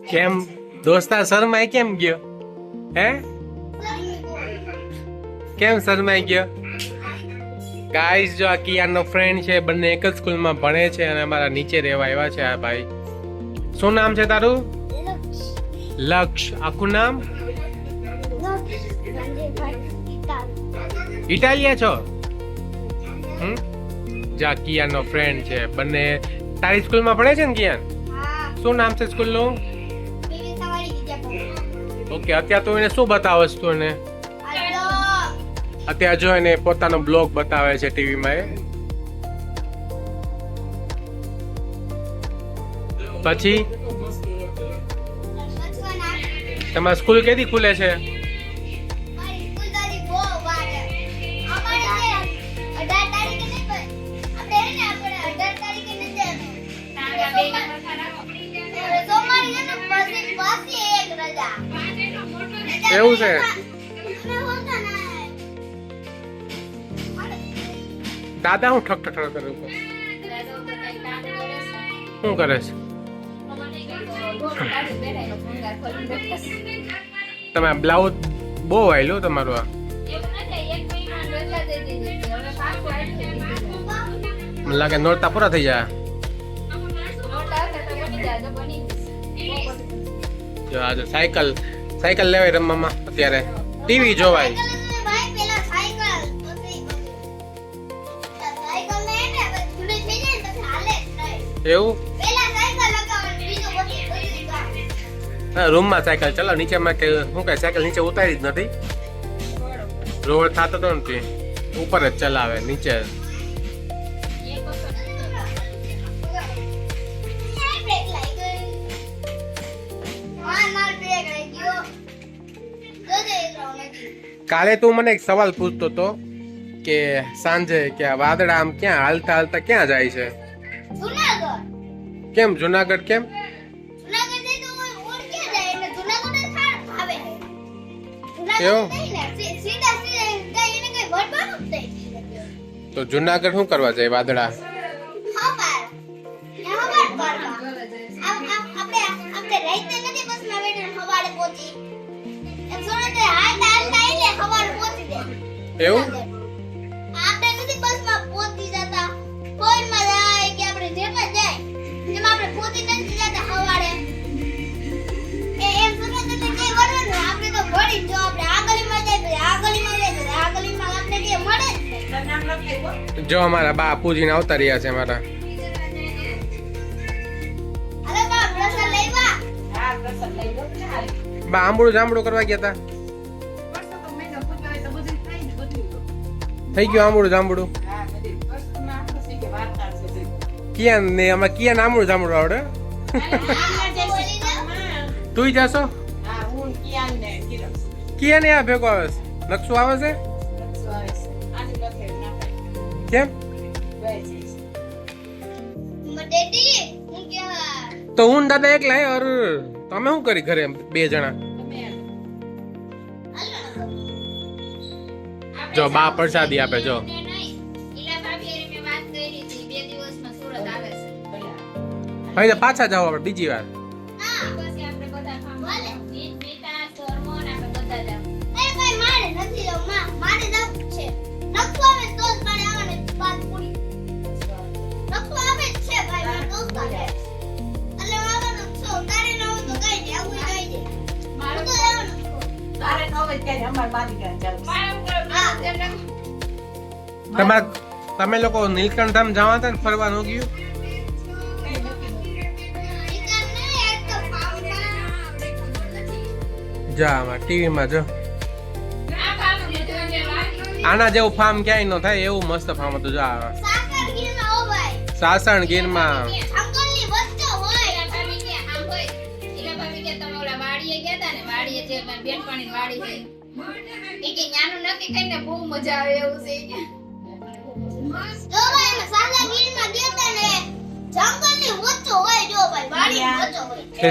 કેમ દોસ્તા શરમાઈ કેમ ગયો? હે કેમ શરમાઈ ગયો? ગાઈસ જો આ કિયાનો ફ્રેન્ડ છે, બંને એક જ સ્કૂલમાં ભણે છે અને અમારા નીચે રહેવા આવ્યા છે. આ ભાઈ શું નામ છે તારું? લક્ષ. આખું નામ? ઇટાલિયા છો? જા કિયાનો ફ્રેન્ડ છે, બંને તારી સ્કૂલમાં ભણે છે ને કિયાન? શું નામ છે સ્કૂલનું? ઓકે. અત્યારે તું એને શું બતાવસ તું એને? અત્યારે જો એને પોતાનો બ્લોગ બતાવે છે ટીવીમાં. પછી તમારી સ્કૂલ કેદી ખુલે છે? એવું છે? દાદા હું ઠક ઠક કરું છું. શું કરે છે? તમે બ્લાઉઝ બહુ વાયલો તમારું. આ મને લાગે નોરતા પૂરા થઈ જાય. જો આજે સાયકલ લેવાય રમવામાં. અત્યારે ટીવી જોવાય. એવું? રૂમમાં સાયકલ ચલાવ, નીચેમાં કે શું કઈ સાયકલ નીચે ઉતારી જ નથી. રોડ થતો તો નથી, ઉપર જ ચલાવે નીચે. કાલે તું મને એક સવાલ પૂછતો હતો કે સાંજે કે વાદળા આમ ક્યાં હાલતા હાલતા ક્યાં જાય છે? કેમ જુનાગઢ? કેમ તો જુનાગઢ શું કરવા જાય વાદળા? એવું? જો અમારા બાપુજી આવતા રહ્યા છે. અમારા બા આંબળું જાંબળું કરવા ગયા હતા. થઈ ગયું આંબળું જાંબળું? કિયાન ને અમારે કિયાન આંબળું જાંબળું આવડે. તું જાશો? કિયાન આ ભેગો આવે છે? નકશું આવે છે? કેમ? તો હું દાદા એકલા હે. ઓર તમે શું કરી ઘરે બે જણા? જો બા પ્રસાદી આપે. જો ભાઈ પાછા જાવ આપણે બીજી વાર. તમે લોકો નીલકંઠ ધામ જવા હતા ને ફરવાનું ગયું? જા ટીવી માં જો આના જેવું ફાર્મ ક્યાંય ન થાય એવું મસ્ત ફાર્મ હતું. જા સાસણ ગીરમાં.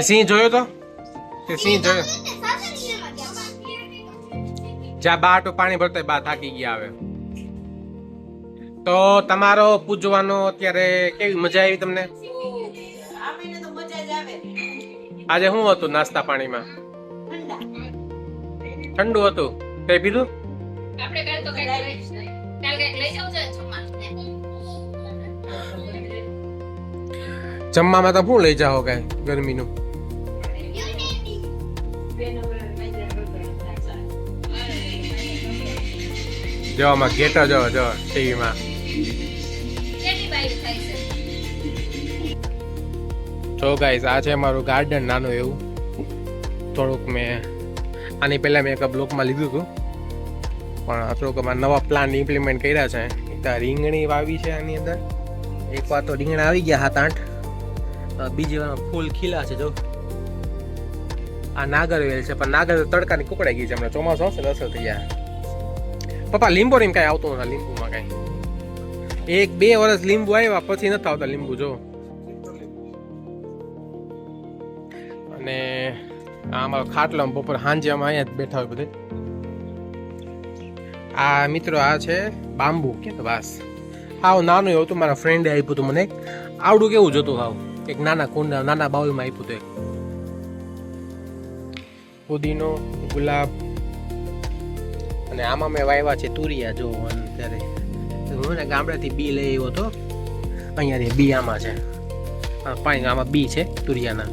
સિંહ જોયો તો? સિંહ જોયો? જા બા તો પાણી ભરતા બા થાકી ગયા. આવે તો તમારો પૂજવાનો અત્યારે કેવી મજા આવી તમને? આવીને તો મજા જ આવે. આજે શું હતું નાસ્તા પાણીમાં? ઠંડા. ઠંડુ હતું. કઈ પીધું? આપણે કાલ તો કાલ કંઈક લઈ જાવ છે જમવાનું. જમવામાં તો શું લઈ જાઓ કઈ ગરમીનું? જોવામાં ગેટો જો ટીવીમાં. કેટલી બાઈ થાય છે? તો ગાઈસ આ છે મારું ગાર્ડન નાનું એવું. થોડુંક મેં આની પહેલાં મેં એક બ્લોકમાં લીધું હતું, પણ થોડુંક અમારા નવા પ્લાન ઇમ્પ્લિમેન્ટ કર્યા છે. ત્યાં રીંગણી વાવી છે આની અંદર. એક વાર તો રીંગણા આવી ગયા 7-8, બીજી વાર ફૂલ ખીલા છે. જો આ નાગરવેલ છે, પણ નાગર તડકાની કુકડાઈ ગઈ છે. હમણાં ચોમાસું આવશે ને અસર થઈ જાય. પપ્પા લીંબુ ને કાંઈ આવતું નથી લીંબુમાં કાંઈ. 1-2 વર્ષ લીંબુ આવ્યા પછી નથી આવતા લીંબુ. જો અને આ અમારો ખાટલો બપોર સાંજે અમે અહીંયા જ બેઠા હોય બધે. આ મિત્રો આ છે બાંબુ કે તો બસ હાવ નાનું એવું હતું. મારા ફ્રેન્ડે આપ્યું હતું મને. આવડું કેવું જોતું હાવ એક નાના કુંડા નાના બાઉલમાં આપ્યું હતું. પુદીનો, ગુલાબ અને આમાં મેં વાવ્યા છે તુરિયા. જો અત્યારે હું ને ગામડેથી બી લઈ આવ્યો હતો. અહીંયાથી બી આમાં છે. પાણી આમાં બી છે તુરિયાના.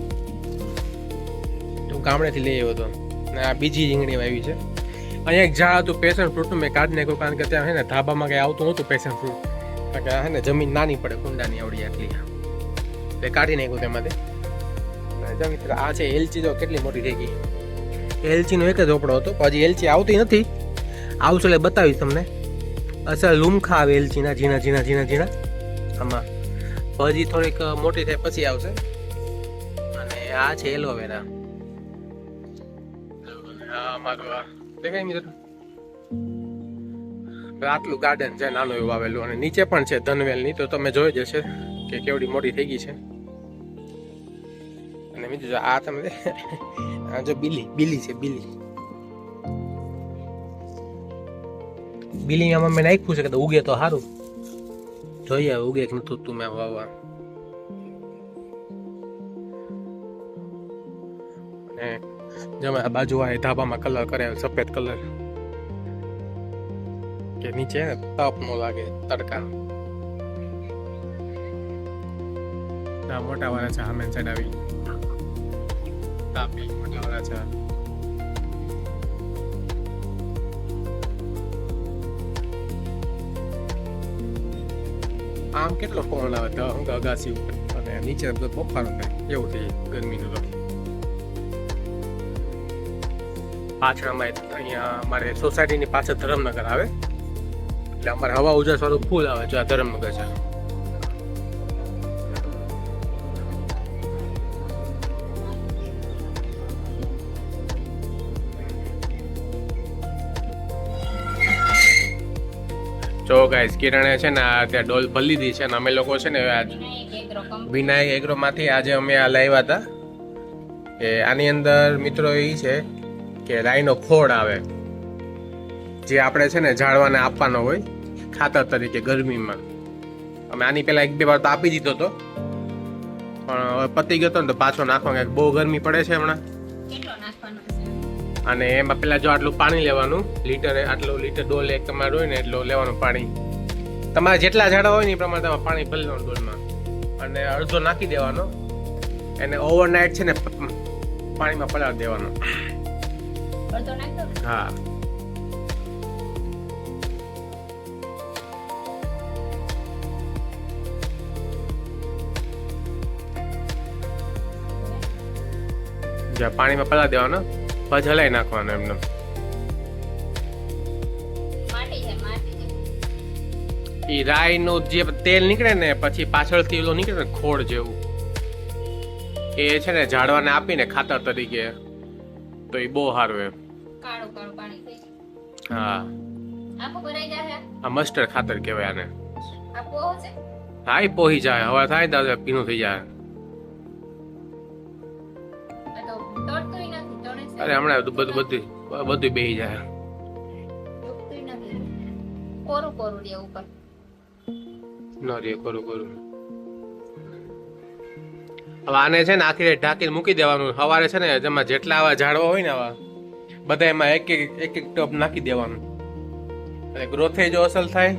ગામડેથી લઈ આવ્યો હતો. અને આ બીજી રીંગણી વાવી છે. અહીંયા એક ઝાડ હતું પેશન ફ્રૂટનું, મેં કાઢી નાખ્યું કારણ કે ત્યાં છે ને ધાબામાં કંઈ આવતું નહોતું પેશન ફ્રૂટ. કારણ કે છે ને જમીન નાની પડે કુંડાની આવડી આટલી, એટલે કાઢી નાખ્યું તેમાંથી. જો મિત્ર આ છે એલચી. જો કેટલી મોટી થઈ ગઈ. એલચીનો એક જ ઝોપડો હતો, હજી એલચી આવતી નથી. આવશે એટલે બતાવીશ તમને. અસલ લૂમખા આવે એલચીના ઝીણા ઝીણા ઝીણા ઝીણા. આમાં હજી થોડીક મોટી થાય પછી આવશે. અને આ છે એલોવેરા. દેખાય મિત્ર? આટલું ગાર્ડન છે નાનું એવું આવેલું. અને નીચે પણ છે ધનવેલની, તો તમે જોઈ જશે કે કેવડી મોટી થઈ ગઈ છે. અને બીજું આ તમે આ જો બીલી છે. બીલી આમાં મેં નાખ્યું છે કે ઉગે તો સારું. જોઈએ ઉગે કે નતું તું મેં વાવવા. જમે આ બાજુ આ ધાબામાં કલર કરે સફેદ કલર, કે નીચે ને તાપ નો લાગે તડકા. આ મોટા વાળા છે સામે સાઈડ આવી તાપી મોટા વાળા છે. આમ કેટલો પવન આવે અગાસી ઉપર, અને નીચે બફારો થાય એવું થઈ ગરમીનું. તો પાછળ અહીંયા અમારે સોસાયટીની પાછળ ધરમનગર આવે, એટલે અમારે હવા ઉજાસ વાળું ફૂલ આવે. જો આ ધરમનગર છે. જો ગાઈસ કિરણે છે ને ત્યાં ડોલ ભરી દીધી છે. અને અમે લોકો છે ને વિનાયક એગ્રો માંથી આજે અમે આ લાવ્યા હતા. કે આની અંદર મિત્રો એ છે કે રાઈનો ખોળ આવે, જે આપણે છે ને ઝાડવાને આપવાનો હોય ખાતર તરીકે ગરમીમાં. અમે આની પહેલા 1-2 વાર તો આપી દીધો હતો, પણ હવે પતી ગયો હતો ને તો પાછો નાખવાનો. બહુ ગરમી પડે છે હમણાં. અને એમાં પેલા જો આટલું પાણી લેવાનું, આટલું લીટર ડોલ એક તમારે હોય ને એટલું લેવાનું પાણી. તમારે જેટલા ઝાડા હોય ને એ પ્રમાણે તમારે પાણી ભરી લેવાનું ડોલમાં, અને અડધો નાખી દેવાનો. એને ઓવરનાઇટ છે ને પાણીમાં પલાળી દેવાનો. હા, પાણીમાં પલાળી દેવાનો, પછી હલાવી નાખવાનો એમને. એ રાઈ નું જે તેલ નીકળે ને પછી પાછળથી ઓલો નીકળે ને ખોળ જેવું, એ છે ને ઝાડવાને આપીને ખાતર તરીકે, તો એ બહુ સારું એમ. હા, આ મસ્ટર્ડ ખાતર કહેવાય આને. હા, એ પોહી જાય, હવા થાય તો પીનું થઈ જાય. અરે હમણાં બધું બેહી જાય. ન રે કરું હવે આને છે ને આખી રાત ઢાંકીને મૂકી દેવાનું. સવારે છે ને જેમાં જેટલા આવા ઝાડવા હોય ને આવા બધા એમાં એક એક ટબ નાખી દેવાનું એટલે ગ્રોથ જો અસલ થાય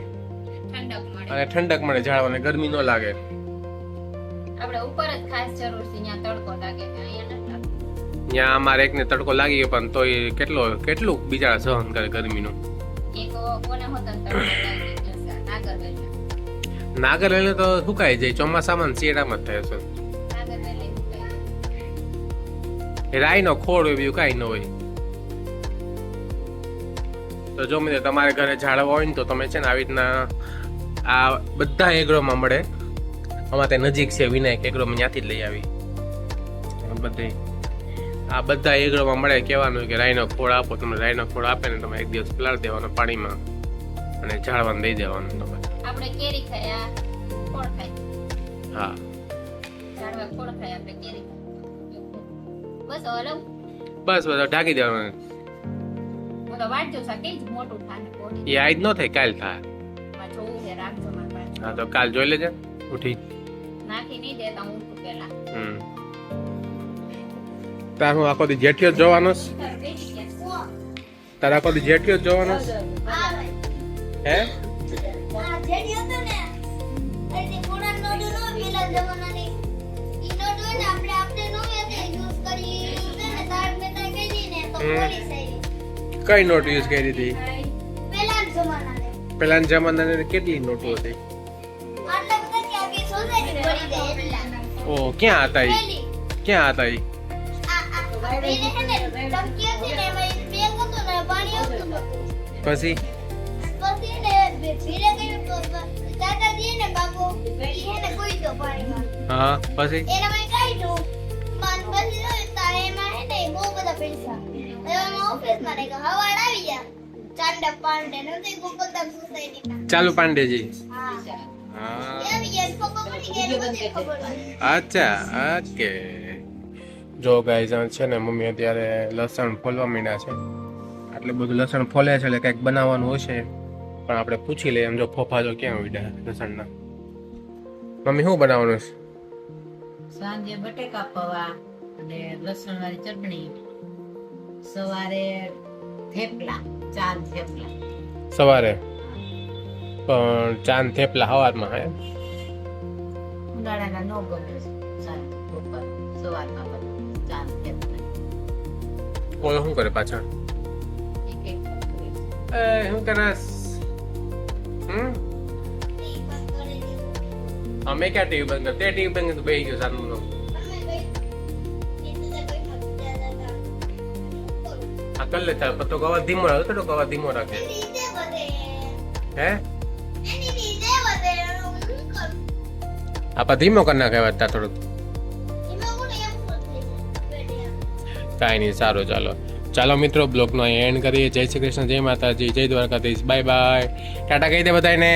ઠંડક મળે. અને ઠંડક મળે ઝાડવાને ગરમી ન લાગે. આપણે ઉપર જ ખાસ જરૂર છે ત્યાં તડકો લાગે છે અહીંયા નથી લાગતો. ત્યાં અમારે એકને તડકો લાગી ગયો પણ તોય કેટલું બિચારા સહન કરે ગરમીનું. એક કોને હોતા તડકો લાગી જશે નાગરવેલી. નાગરવેલી તો સુકાઈ જાય ચોમાસામાં ને શિયાળામાં જ થાય છે. નાગરવેલી સુકાઈ રાઈનો ખોળ હોય બીજું કાંઈ ન હોય. તો જો મિત્રો તમારે ઘરે ઝાડવા હોય ને તો તમે છે ને આવી રીતના આ બધા એગ્રોમાં મળે. અમારે ત્યાં નજીક છે વિનાયક એગ્રોમાં ત્યાંથી જ લઈ આવી બધી. આ બધા એગ્રોમાં મળે. કહેવાનું કે રાઈનો ખોળ આપો. તમને રાઈનો ખોળ આપે ને તમે એક દિવસ પલાળી દેવાનો પાણીમાં અને ઝાડવાને દઈ દેવાનું તમે. આપણે કેરી ખાય આ ખોળ ખાય. હા ઝાડવા ખોળ ખાય આપણે કેરી ખાય. બસ હલો બસ બધા ઢાંકી દેવાનું. બોલો વાંચજો સા કે મોટું થાય પોડી. એ આજ ન થાય કાલ થાય. માં જોવું છે રાખજો માર પાસે. હા તો કાલ જોઈ લેજે ઉઠી. નાખી નહીં દેતા હું ઉઠું પેલા. તાર હું આખો દી જેઠિયો જ જોવાનો છે? તારે આખો દી જેઠિયો જ જોવાનો છે? હે કઈ નોટ યુઝ કરી હતી? પેલા જમાનાની કેટલી નોટો હતી? ઓ ક્યાં હતા ઈ? ક્યાં હતા ઈ? પછી હા પછી ચાલુ પાંડેજી. હા અચ્છા ઓકે. જો ગાઈઝ છે ને મમ્મી અત્યારે લસણ ફોલવા માંડ્યા છે. આટલું બધું લસણ ફોલે છે એટલે કંઈક બનાવવાનું હશે પણ આપણે પૂછી લઈએ. એમ જો ફોફા જો ક્યાં ઉડ્યા લસણના. મમ્મી શું બનાવવાનું છે? સાંજે બટેકા પૌવા અને લસણ વાળી ચટણી. સવારે થેપલા, ચાંદ થેપલા. સવારે પણ ચાંદ થેપલા સવારમાં હે? ઉનાળાના નો ગમે સાંજ બપોર સવારમાં બધું ચાંદ થેપલા. ઓલો શું કરે પાછળ? એક એક એ શું કરસ? અમે ક્યાં ટીવી બંધ કર? તે ટીવી બંધ કર બેસી ગયો સાનું. આ કર લે તાર તો અવાજ ધીમો રાખે. થોડોક અવાજ ધીમો રાખે. હે આપા ધીમો કરી નાખે અવાજ તાર થોડુંક. કાંઈ નહીં સારું ચાલો મિત્રો બ્લોગનો અહીં એન્ડ કરીએ. જય શ્રી કૃષ્ણ, જય માતાજી, જય દ્વારકાધીશ, બાય બાય, ટાટા કહી દે બધાને.